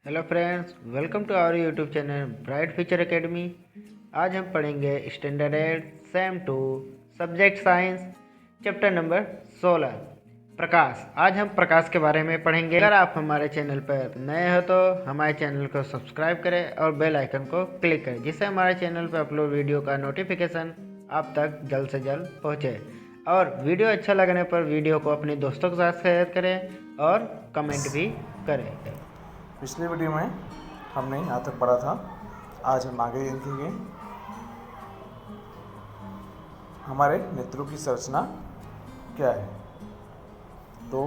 Hello friends, welcome to our YouTube channel bright future academy. आज हम पढ़ेंगे standard 8 sem 2 subject science chapter number 16 प्रकाश। आज हम प्रकाश के बारे में पढ़ेंगे। अगर आप हमारे चैनल पर नए हो तो हमारे चैनल को सब्सक्राइब करें और बेल आइकन को क्लिक करें, जिससे हमारे चैनल पर अपलोड वीडियो का नोटिफिकेशन आप तक जल्द से जल्द पहुँचे। और वीडियो अच्छा लगने पर वीडियो को अपने दोस्तों के साथ शेयर करें और कमेंट भी करें। पिछले वीडियो में हमने यहाँ तक पढ़ा था। आज हम आगे देखेंगे हमारे नेत्रों की संरचना क्या है। तो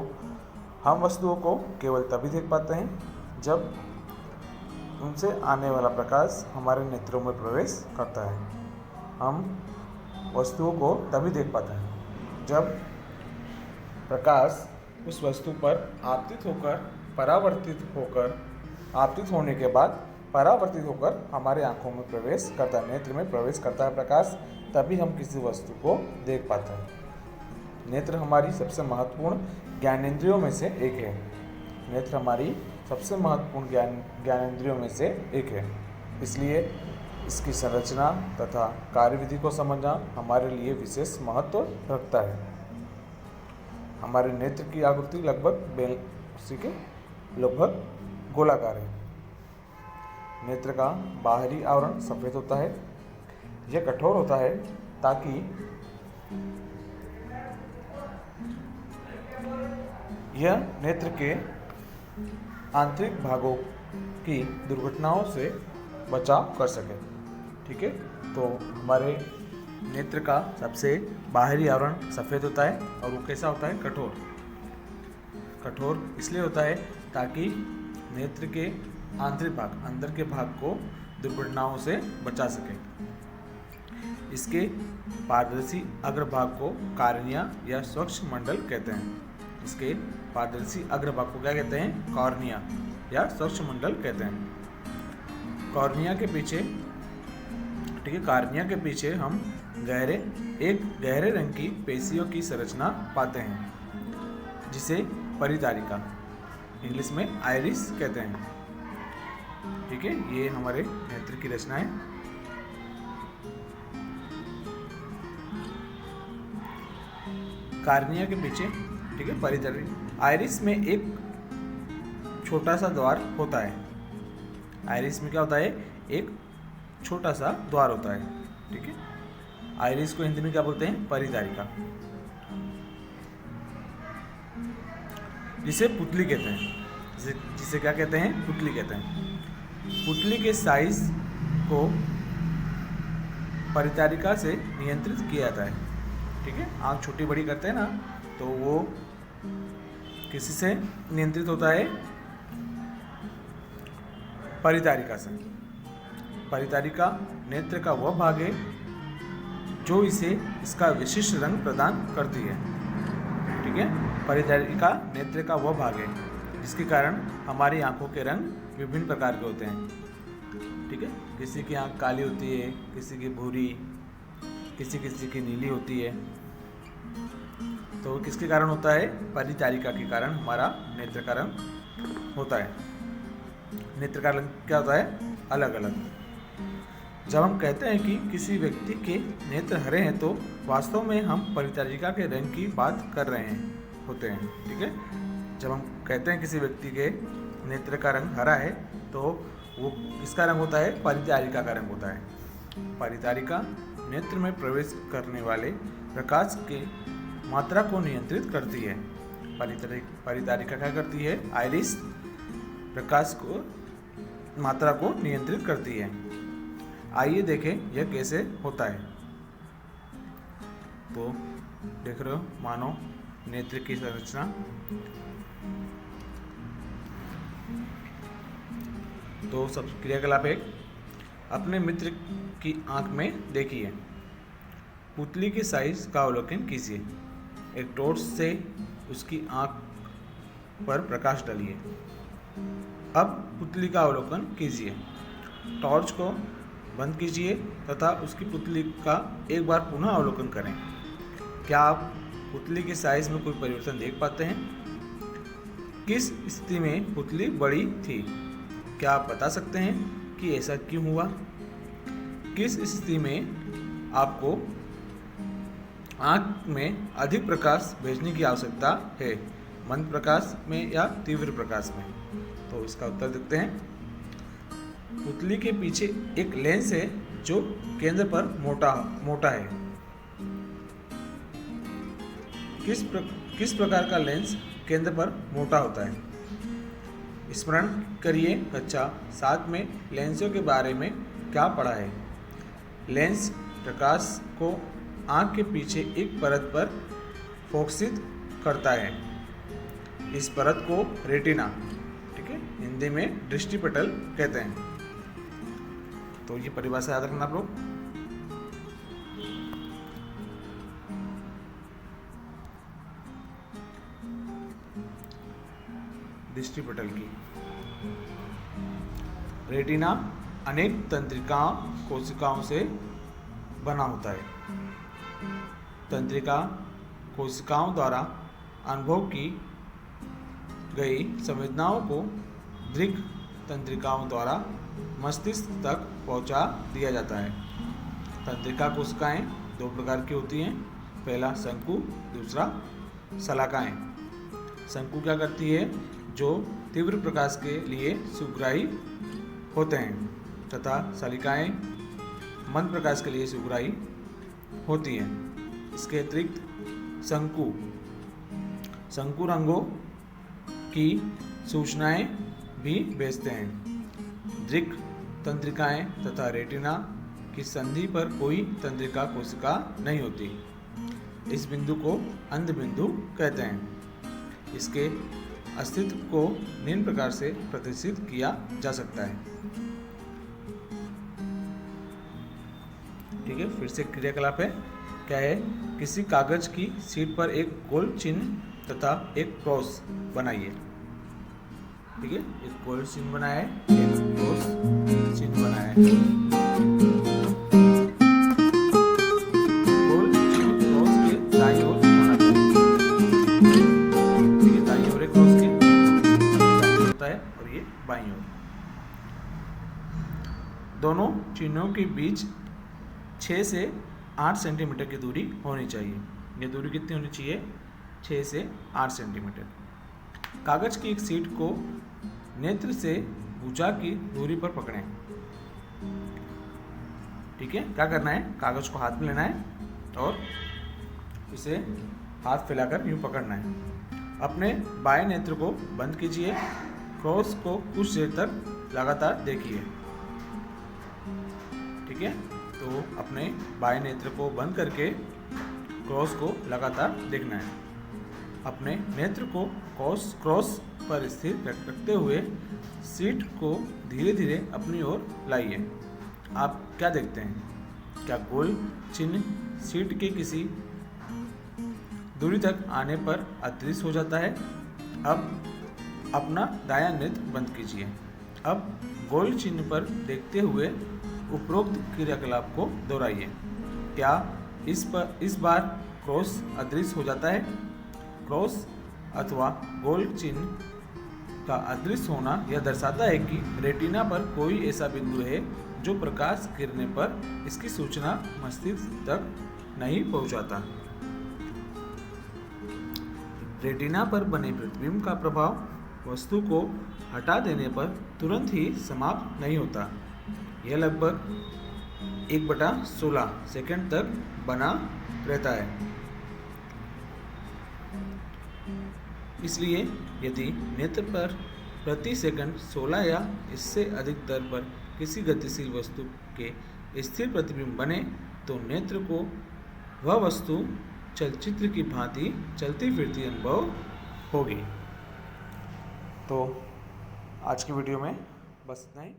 हम वस्तुओं को केवल तभी देख पाते हैं जब उनसे आने वाला प्रकाश हमारे नेत्रों में प्रवेश करता है। हम वस्तुओं को तभी देख पाते हैं जब प्रकाश उस वस्तु पर आपतित होने के बाद परावर्तित होकर हमारे आंखों में प्रवेश करता है, नेत्र में प्रवेश करता है प्रकाश, तभी हम किसी वस्तु को देख पाते हैं। नेत्र हमारी सबसे महत्वपूर्ण ज्ञानेंद्रियों में से एक है। नेत्र हमारी सबसे महत्वपूर्ण ज्ञानेंद्रियों में से एक है। इसलिए इसकी संरचना तथा कार्यविधि को समझना हमारे लिए विशेष महत्व रखता है। हमारे नेत्र की आकृति लगभग गोलाकार है। नेत्र का बाहरी आवरण सफ़ेद होता है। यह कठोर होता है ताकि यह नेत्र के आंतरिक भागों की दुर्घटनाओं से बचाव कर सके। ठीक है, तो हमारे नेत्र का सबसे बाहरी आवरण सफ़ेद होता है और वो कैसा होता है? कठोर इसलिए होता है ताकि नेत्र के आंतरिक भाग, अंदर के भाग को दुर्घटनाओं से बचा सके। इसके पारदर्शी अग्रभाग को कॉर्निया या स्वच्छ मंडल कहते हैं। इसके पारदर्शी अग्रभाग को क्या कहते हैं? कॉर्निया या स्वच्छ मंडल कहते हैं। कॉर्निया के पीछे, ठीक है, कॉर्निया के पीछे हम एक गहरे रंग की पेशियों की संरचना पाते हैं, जिसे परितारिका, इंग्लिश में आइरिस कहते हैं। ठीक है, ये हमारे नेत्र की रचना है। कॉर्निया के पीछे, ठीक है, परितारिका। आइरिस में एक छोटा सा द्वार होता है। आइरिस में क्या होता है? एक छोटा सा द्वार होता है। ठीक है, आइरिस को हिंदी में क्या बोलते हैं? परितारिका, जिसे पुतली कहते हैं। जिसे क्या कहते हैं? पुतली कहते हैं। पुतली के साइज को परितारिका से नियंत्रित किया जाता है। ठीक है, आँख छोटी बड़ी करते हैं ना, तो वो किसी से नियंत्रित होता है? परितारिका से। परितारिका नेत्र का वह भाग है जो इसे इसका विशिष्ट रंग प्रदान करती है। ठीक है, परितारिका नेत्र का वह भाग है जिसके कारण हमारी आंखों के रंग विभिन्न प्रकार के होते हैं। ठीक है, किसी की आंख काली होती है, किसी की भूरी, किसी की नीली होती है। तो किसके कारण होता है? परितारिका के कारण हमारा नेत्र का रंग होता है। नेत्र का रंग क्या होता है? अलग अलग। जब हम कहते हैं कि किसी व्यक्ति के नेत्र हरे हैं, तो वास्तव में हम परितारिका के रंग की बात कर रहे होते हैं। ठीक है, जब हम कहते हैं किसी व्यक्ति के नेत्र का रंग हरा है, तो वो किसका रंग होता है? परितारिका का रंग होता है। परितारिका नेत्र में प्रवेश करने वाले प्रकाश के मात्रा को नियंत्रित करती है। परितारिका क्या करती है? आइरिस प्रकाश को मात्रा को नियंत्रित करती है। आइए देखें यह कैसे होता है। तो देख रहे हो, मानो नेत्र की संरचना। तो सब क्रियाकलाप एक, अपने मित्र की आंख में देखिए। पुतली के साइज का अवलोकन कीजिए। एक टॉर्च से उसकी आंख पर प्रकाश डालिए। अब पुतली का अवलोकन कीजिए। टॉर्च को बंद कीजिए तथा उसकी पुतली का एक बार पुनः अवलोकन करें। क्या आप पुतली के साइज में कोई परिवर्तन देख पाते हैं? किस स्थिति में पुतली बड़ी थी? क्या आप बता सकते हैं कि ऐसा क्यों हुआ? किस स्थिति में आपको आँख में अधिक प्रकाश भेजने की आवश्यकता है, मंद प्रकाश में या तीव्र प्रकाश में? तो इसका उत्तर देखते हैं। पुतली के पीछे एक लेंस है जो केंद्र पर मोटा है। किस प्रकार का लेंस केंद्र पर मोटा होता है? स्मरण करिए कक्षा 7 में लेंसों के बारे में क्या पढ़ा है। लेंस प्रकाश को आँख के पीछे एक परत पर फोकसित करता है। इस परत को रेटिना, ठीक है, हिंदी में दृष्टिपटल कहते हैं। तो ये परिभाषा याद रखना आप लोग। दृष्टिपटल की रेटिना अनेक तंत्रिका कोशिकाओं से बना होता है। तंत्रिका कोशिकाओं द्वारा अनुभव की गई संवेदनाओं को दृक् तंत्रिकाओं द्वारा मस्तिष्क तक पहुंचा दिया जाता है। तंत्रिका कोशिकाएं दो प्रकार की होती हैं, पहला शंकु, दूसरा शलाकाएं। शंकु क्या करती है? जो तीव्र प्रकाश के लिए सुग्राही होते हैं, तथा शलाकाएं मंद प्रकाश के लिए सुग्राही होती हैं। इसके अतिरिक्त शंकु रंगों की सूचनाएं भी भेजते हैं। दृक् तंत्रिकाएं तथा रेटिना की संधि पर कोई तंत्रिका कोशिका नहीं होती। इस बिंदु को अंध बिंदु कहते हैं। इसके अस्तित्व को निम्न प्रकार से प्रदर्शित किया जा सकता है। ठीक है, फिर से क्रियाकलाप है। क्या है? किसी कागज की शीट पर एक गोल चिन्ह तथा एक क्रॉस बनाइए। ठीक है, एक गोल चिन्ह बनाया है, एक क्रॉस चिन्ह बनाया है। गोल चिन्ह क्रॉस के दाईं ओर होना चाहिए। ठीक है, दाईं ओर एक क्रॉस के दाईं ओर होता है और ये बाईं ओर। दोनों चिन्हों के बीच 6 से 8 सेंटीमीटर की दूरी होनी चाहिए। ये दूरी कितनी होनी चाहिए? 6 से 8 सेंटीमीटर। कागज की एक शीट को नेत्र से भुजा की दूरी पर पकड़ें। ठीक है, क्या करना है? कागज को हाथ में लेना है और इसे हाथ फैलाकर यूं पकड़ना है। अपने बाएं नेत्र को बंद कीजिए। क्रॉस को कुछ देर तक लगातार देखिए। ठीक है, तो अपने बाएं नेत्र को बंद करके क्रॉस को लगातार देखना है। अपने नेत्र को क्रॉस पर स्थिर रखते हुए शीट को धीरे धीरे अपनी ओर लाइए। आप क्या देखते हैं? क्या गोल चिन्ह शीट के किसी दूरी तक आने पर अदृश्य हो जाता है? अब अपना दायां नेत्र बंद कीजिए। अब गोल चिन्ह पर देखते हुए उपरोक्त क्रियाकलाप को दोहराइए। क्या इस बार क्रॉस अदृश्य हो जाता है? क्रॉस अथवा गोल चिन्ह का अदृश्य होना यह दर्शाता है कि रेटिना पर कोई ऐसा बिंदु है जो प्रकाश गिरने पर इसकी सूचना मस्तिष्क तक नहीं पहुंचाता। रेटिना पर बने प्रतिबिंब का प्रभाव वस्तु को हटा देने पर तुरंत ही समाप्त नहीं होता। यह लगभग 1/16 सेकंड तक बना रहता है। इसलिए यदि नेत्र पर प्रति सेकंड 16 या इससे अधिक दर पर किसी गतिशील वस्तु के स्थिर प्रतिबिंब बने तो नेत्र को वह वस्तु चलचित्र की भांति चलती फिरती अनुभव होगी। तो आज की वीडियो में बस इतना ही।